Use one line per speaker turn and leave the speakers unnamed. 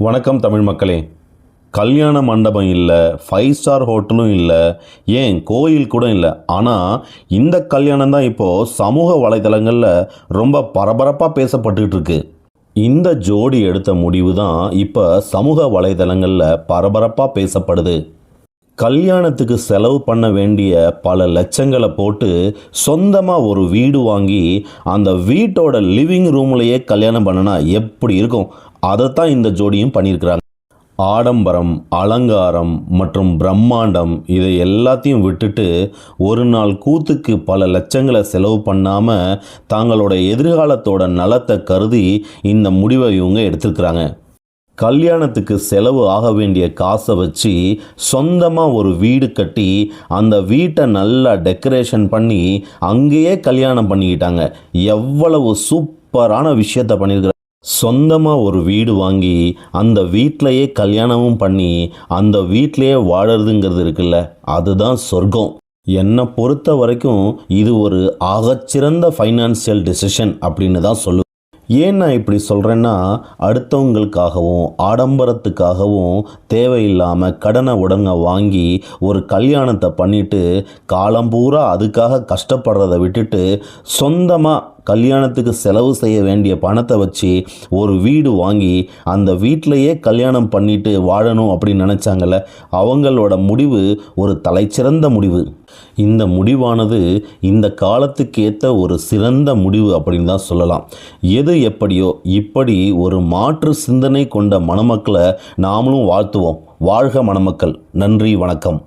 வணக்கம் தமிழ் மக்களே. கல்யாண மண்டபம் இல்லை, 5 ஸ்டார் ஹோட்டலும் இல்லை, ஏன் கோயில் கூட இல்லை. ஆனால் இந்த கல்யாணம் தான் இப்போது சமூக வலைதளங்களில் ரொம்ப பரபரப்பாக பேசப்பட்டுக்கிட்டு இருக்கு. இந்த ஜோடி எடுத்த முடிவு தான் இப்போ சமூக வலைதளங்களில் பரபரப்பாக பேசப்படுது. கல்யாணத்துக்கு செலவு பண்ண வேண்டிய பல லட்சங்களை போட்டு சொந்தமாக ஒரு வீடு வாங்கி அந்த வீட்டோட லிவிங் ரூம்லேயே கல்யாணம் பண்ணினா எப்படி இருக்கும், அதைத்தான் இந்த ஜோடியும் பண்ணியிருக்கிறாங்க. ஆடம்பரம், அலங்காரம் மற்றும் பிரம்மாண்டம் இதை எல்லாத்தையும் விட்டுட்டு ஒரு நாள் கூத்துக்கு பல லட்சங்களை செலவு பண்ணாமல் தங்களோட எதிர்காலத்தோட நலத்தை கருதி இந்த முடிவை இவங்க எடுத்திருக்கிறாங்க. கல்யாணத்துக்கு செலவு ஆக வேண்டிய காசை வச்சு சொந்தமாக ஒரு வீடு கட்டி அந்த வீட்டை நல்லா டெக்கரேஷன் பண்ணி அங்கேயே கல்யாணம் பண்ணிக்கிட்டாங்க. எவ்வளவு சூப்பரான விஷயத்தை பண்ணியிருக்கிறாங்க. சொந்தமாக ஒரு வீடு வாங்கி அந்த வீட்டிலையே கல்யாணமும் பண்ணி அந்த வீட்டிலையே வாழறதுங்கிறது இருக்குல்ல, அதுதான் சொர்க்கம். என்னை பொறுத்த வரைக்கும் இது ஒரு ஆகச்சிறந்த ஃபைனான்சியல் டிசிஷன் அப்படின்னு தான் சொல்லுவேன். ஏன் நான் இப்படி சொல்கிறேன்னா, அடுத்தவங்களுக்காகவும் ஆடம்பரத்துக்காகவும் தேவையில்லாமல் கடனை உடனே வாங்கி ஒரு கல்யாணத்தை பண்ணிவிட்டு காலம்பூரா அதுக்காக கஷ்டப்படுறதை விட்டுட்டு சொந்தமாக கல்யாணத்துக்கு செலவு செய்ய வேண்டிய பணத்தை வச்சு ஒரு வீடு வாங்கி அந்த வீட்டிலையே கல்யாணம் பண்ணிட்டு வாழணும் அப்படின்னு நினச்சாங்கல்ல, அவங்களோட முடிவு ஒரு தலைச்சிறந்த முடிவு. இந்த முடிவானது இந்த காலத்துக்கு ஏற்ற ஒரு சிறந்த முடிவு அப்படின்னு தான் சொல்லலாம். எது எப்படியோ இப்படி ஒரு மாற்று சிந்தனை கொண்ட மணமக்களை நாமளும் வாழ்த்துவோம். வாழ்க மணமக்கள். நன்றி, வணக்கம்.